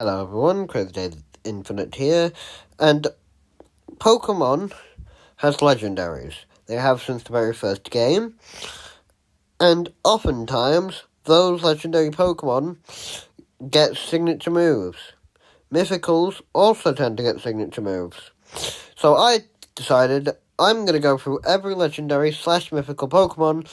Hello everyone, Crazy Infinite here, and Pokemon has legendaries. They have since the very first game, and oftentimes those legendary Pokemon get signature moves. Mythicals also tend to get signature moves. So I decided I'm going to go through every legendary / mythical Pokemon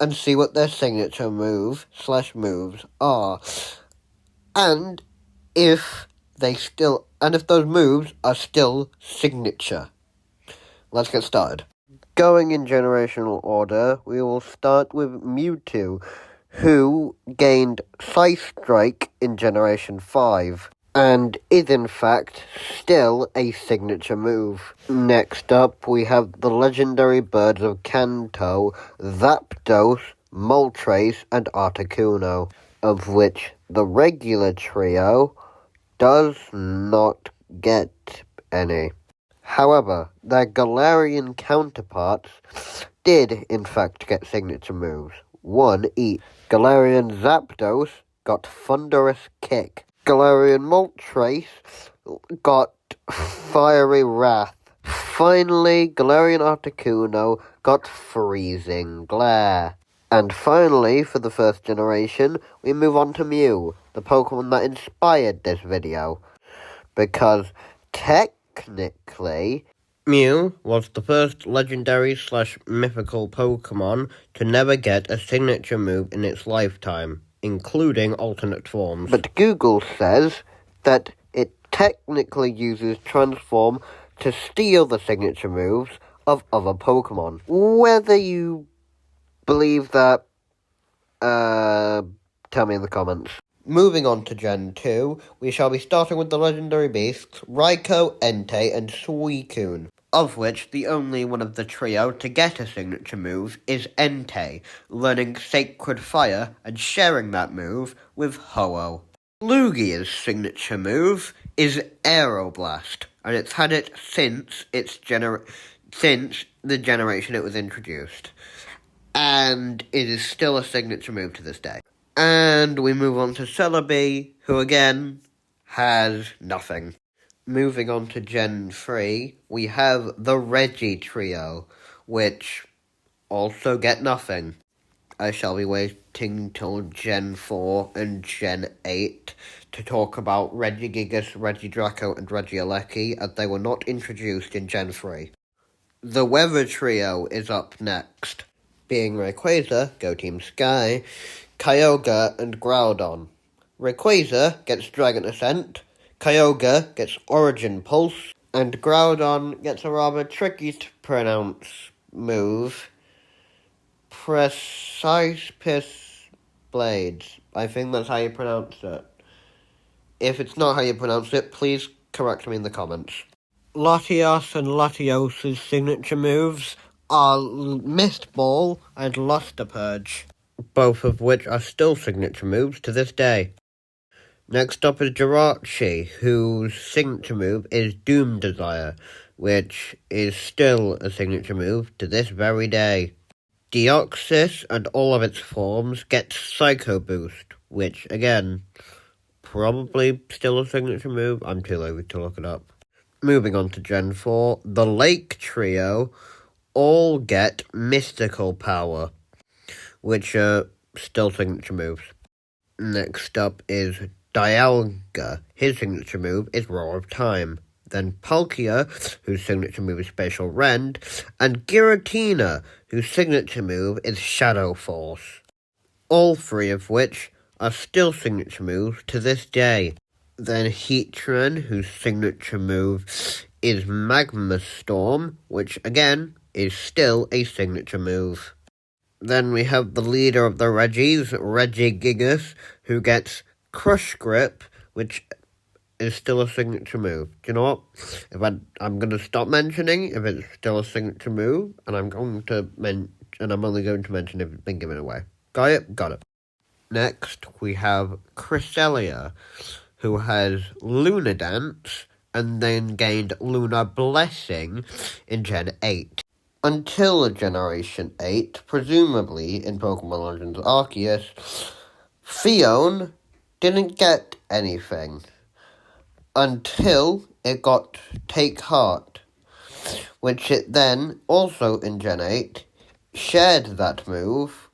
and see what their signature move / moves are. And if those moves are still signature. Let's get started. Going in generational order, we will start with Mewtwo, who gained Scythe Strike in Generation 5, and is in fact still a signature move. Next up, we have the legendary birds of Kanto, Zapdos, Moltres, and Articuno, of which the regular trio does not get any. However, their Galarian counterparts did in fact get signature moves. One each. Galarian Zapdos got Thunderous Kick. Galarian Moltres got Fiery Wrath. Finally, Galarian Articuno got Freezing Glare. And finally, for the first generation, we move on to Mew, the Pokemon that inspired this video. Because technically, Mew was the first legendary / mythical Pokemon to never get a signature move in its lifetime, including alternate forms. But Google says that it technically uses Transform to steal the signature moves of other Pokemon. Whether you believe that, tell me in the comments. Moving on to Gen 2, we shall be starting with the legendary beasts Raikou, Entei, and Suicune, of which the only one of the trio to get a signature move is Entei, learning Sacred Fire and sharing that move with Ho-Oh. Lugia's signature move is Aeroblast, and it's had it since the generation it was introduced. And it is still a signature move to this day. And we move on to Celebi, who again has nothing. Moving on to Gen 3, we have the Reggie trio, which also get nothing. I shall be waiting till Gen 4 and Gen 8 to talk about Regigigas, Regidraco, and Regieleki, as they were not introduced in Gen 3. The Weather trio is up next, being Rayquaza, Go Team Sky, Kyogre, and Groudon. Rayquaza gets Dragon Ascent, Kyogre gets Origin Pulse, and Groudon gets a rather tricky to pronounce move, Precise Blades. I think that's how you pronounce it. If it's not how you pronounce it, please correct me in the comments. Latios and Latios' signature moves are Mist Ball and Luster Purge, both of which are still signature moves to this day. Next up is Jirachi, whose signature move is Doom Desire, which is still a signature move to this very day. Deoxys and all of its forms get Psycho Boost, which, again, probably still a signature move. I'm too lazy to look it up. Moving on to Gen 4, the Lake Trio all get Mystical Power, which are still signature moves. Next up is Dialga. His signature move is Roar of Time. Then Palkia, whose signature move is Spatial Rend, and Giratina, whose signature move is Shadow Force. All three of which are still signature moves to this day. Then Heatran, whose signature move is Magma Storm, which again is still a signature move. Then we have the leader of the Reggies, Regigigas, who gets Crush Grip, which is still a signature move. Do you know what? I'm going to stop mentioning if it's still a signature move, and I'm only going to mention if it's been given away. Got it? Got it. Next, we have Cresselia, who has Luna Dance, and then gained Lunar Blessing in Gen 8. Until Generation 8, presumably in Pokemon Legends Arceus, Fion didn't get anything until it got Take Heart, which it then, also in Gen 8, shared that move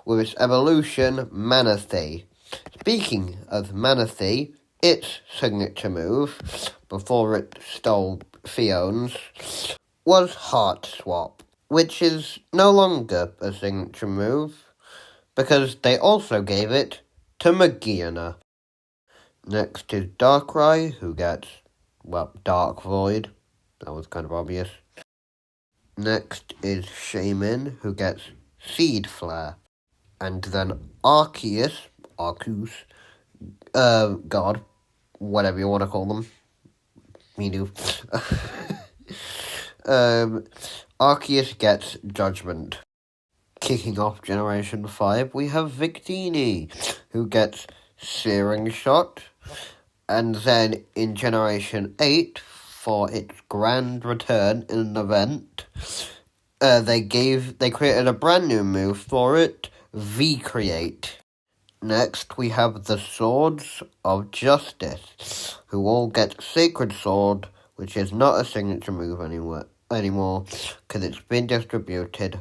with its evolution, Manatee. Speaking of Manatee, its signature move, before it stole Fion's, was Heart Swap, which is no longer a signature move, because they also gave it to Magiana. Next is Darkrai, who gets, Dark Void. That was kind of obvious. Next is Shaman, who gets Seed Flare. And then Arceus, God, whatever you want to call them. Me too. Arceus gets Judgment. Kicking off Generation 5, we have Victini, who gets Searing Shot. And then in Generation 8, for its grand return in an event, they created a brand new move for it, V-Create. Next, we have the Swords of Justice, who all get Sacred Sword, which is not a signature move anymore, because it's been distributed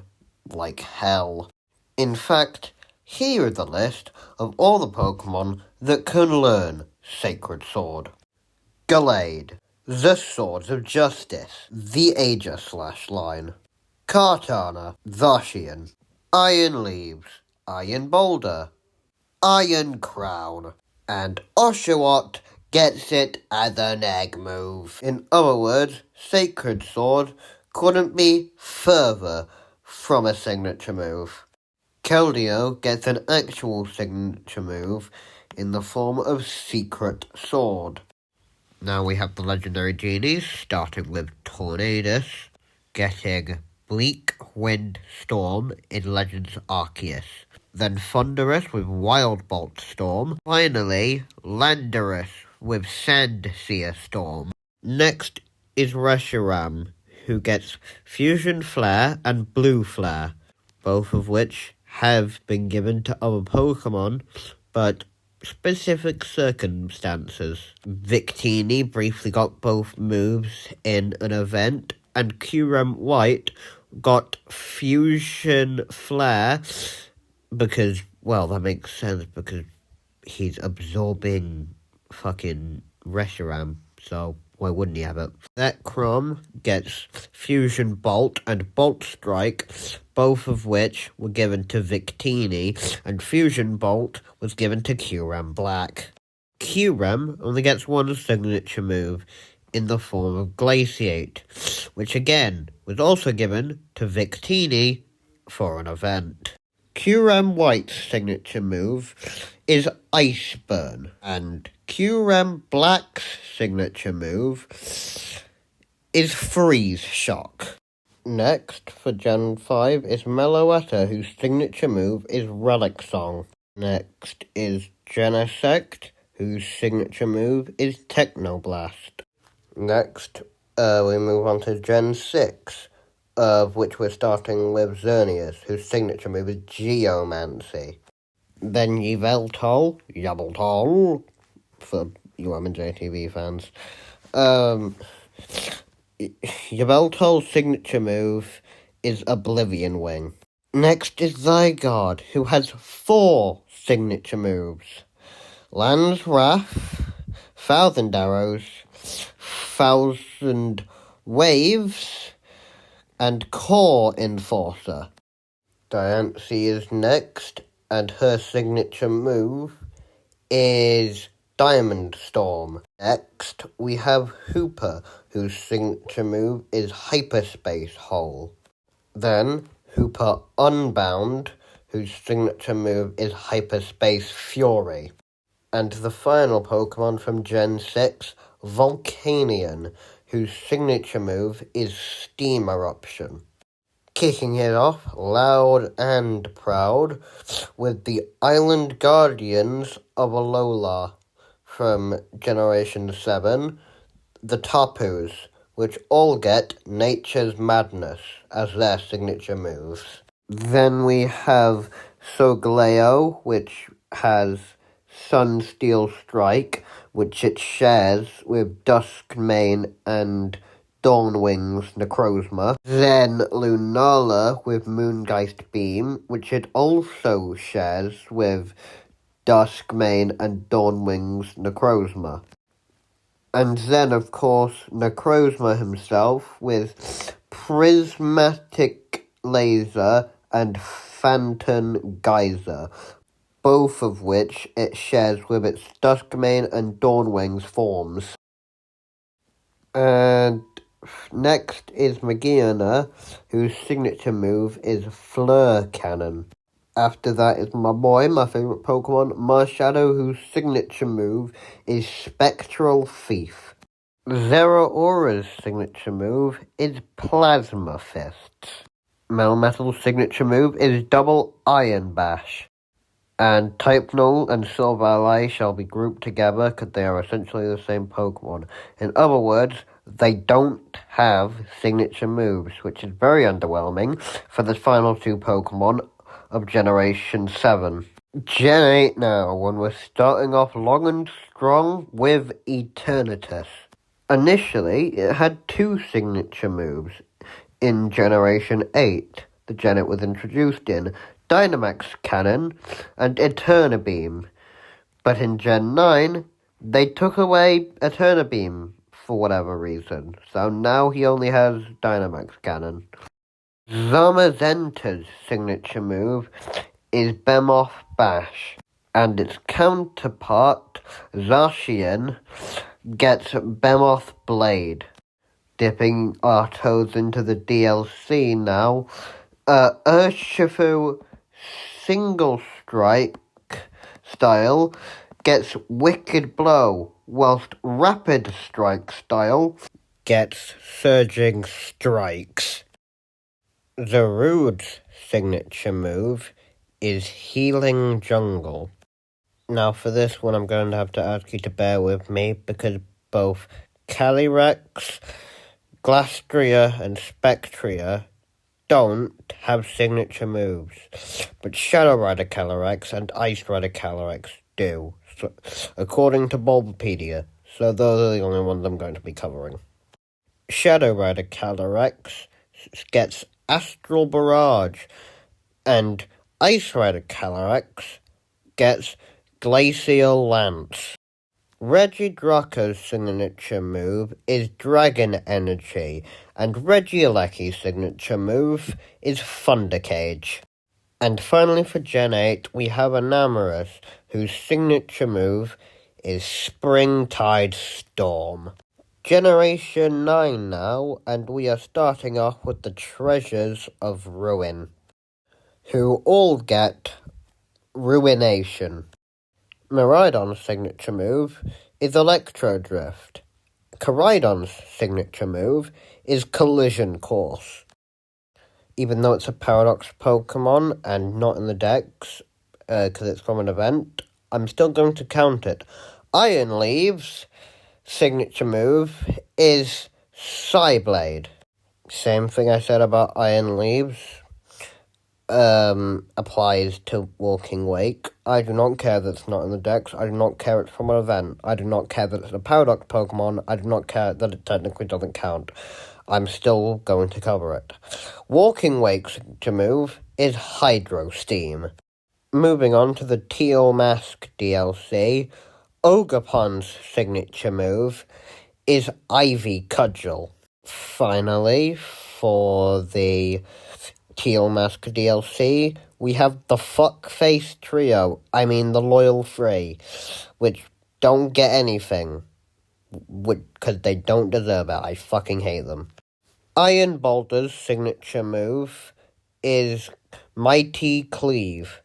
like hell. In fact, here is the list of all the Pokemon that can learn Sacred Sword. Gallade, the Swords of Justice, the Aegislash line. Kartana, Zacian. Iron Leaves, Iron Boulder, Iron Crown, and Oshawott gets it as an egg move. In other words, Sacred Sword couldn't be further from a signature move. Keldeo gets an actual signature move in the form of Secret Sword. Now we have the legendary genies, starting with Tornadus, getting Bleak Wind Storm in Legends Arceus. Then Thunderous with Wild Bolt Storm. Finally, Landorus with Sandsear Storm. Next is Reshiram, who gets Fusion Flare and Blue Flare, both of which have been given to other Pokemon, but specific circumstances. Victini briefly got both moves in an event, and Kyurem White got Fusion Flare because, that makes sense because he's absorbing fucking Reshiram, so why wouldn't he have it? Zekrom gets Fusion Bolt and Bolt Strike, both of which were given to Victini, and Fusion Bolt was given to Kyurem Black. Kyurem only gets one signature move in the form of Glaciate, which again was also given to Victini for an event. Kyurem White's signature move is Ice Burn, and Kyurem Black's signature move is Freeze Shock. Next, for Gen 5, is Meloetta, whose signature move is Relic Song. Next is Genesect, whose signature move is Technoblast. Next, we move on to Gen 6, of which we're starting with Xerneas, whose signature move is Geomancy. Then Yveltal, for you JTV fans. Yveltal's signature move is Oblivion Wing. Next is Zygarde, who has 4 signature moves. Land's Wrath, Thousand Arrows, Thousand Waves, and Core Enforcer. Diancie is next, and her signature move is Diamond Storm. Next, we have Hooper, whose signature move is Hyperspace Hole. Then, Hooper Unbound, whose signature move is Hyperspace Fury. And the final Pokemon from Gen 6, Volcanion, whose signature move is Steam Eruption. Kicking it off loud and proud with the Island Guardians of Alola from Generation 7, the Tapus, which all get Nature's Madness as their signature moves. Then we have Solgaleo, which has Sunsteel Strike, which it shares with Duskmane and Dawnwing's Necrozma. Then Lunala with Moongeist Beam, which it also shares with Duskmane and Dawnwing's Necrozma. And then, of course, Necrozma himself with Prismatic Laser and Phantom Geyser, both of which it shares with its Duskmane and Dawnwings forms. And next is Magiana, whose signature move is Fleur Cannon. After that is my boy, my favourite Pokemon, Marshadow, whose signature move is Spectral Thief. Zeraora's signature move is Plasma Fists. Melmetal's signature move is Double Iron Bash. And Type Null and Silvally shall be grouped together because they are essentially the same Pokemon. In other words, they don't have signature moves, which is very underwhelming for the final two Pokemon of Generation 7. Gen 8 now, and we're starting off long and strong with Eternatus. Initially, it had two signature moves in Generation 8, the gen it was introduced in, Dynamax Cannon and Eterna Beam. But in Gen 9, they took away Eterna Beam for whatever reason, so now he only has Dynamax Cannon. Zamazenta's signature move is Bemoth Bash, and its counterpart, Zacian, gets Bemoth Blade. Dipping our toes into the DLC now, Urshifu Single Strike style gets Wicked Blow, whilst Rapid Strike style gets Surging Strikes. Zarude's signature move is Healing Jungle. Now for this one I'm going to have to ask you to bear with me because both Calyrex, Glastria and Spectria don't have signature moves, but Shadow Rider Calyrex and Ice Rider Calyrex do, according to Bulbapedia, so those are the only ones I'm going to be covering. Shadow Rider Calyrex gets Astral Barrage, and Ice Rider Calyrex gets Glacial Lance. Regidraco's signature move is Dragon Energy, and Regieleki's signature move is Thunder Cage. And finally for Gen 8, we have Enamorus, whose signature move is Springtide Storm. Generation 9 now, and we are starting off with the Treasures of Ruin, who all get Ruination. Miraidon's signature move is Electro Drift. Koraidon's signature move is Collision Course. Even though it's a Paradox Pokemon and not in the decks, because it's from an event, I'm still going to count it. Iron Leaf's signature move is Psyblade. Same thing I said about Iron Leaves applies to Walking Wake. I do not care that it's not in the decks. I do not care it's from an event. I do not care that it's a Paradox Pokemon. I do not care that it technically doesn't count. I'm still going to cover it. Walking Wake's signature move is Hydro Steam. Moving on to the Teal Mask DLC, Ogerpon's signature move is Ivy Cudgel. Finally, for the Teal Mask DLC, we have the Fuckface Trio, the Loyal Three, which don't get anything, because they don't deserve it. I fucking hate them. Iron Boulder's signature move is Mighty Cleave.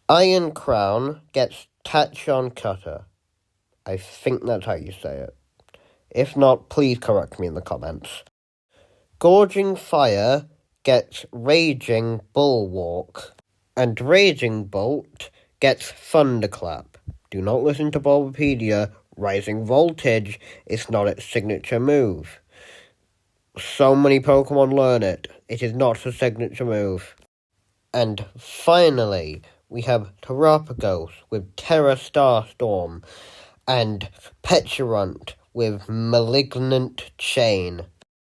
Iron Crown gets Tachon Cutter. I think that's how you say it. If not, please correct me in the comments. Gorging Fire gets Raging Bulwark, and Raging Bolt gets Thunderclap. Do not listen to Bulbapedia. Rising Voltage is not its signature move. So many Pokemon learn it. It is not a signature move. And finally, we have Terrapagos with Terra Starstorm, and Petulant with Malignant Chain.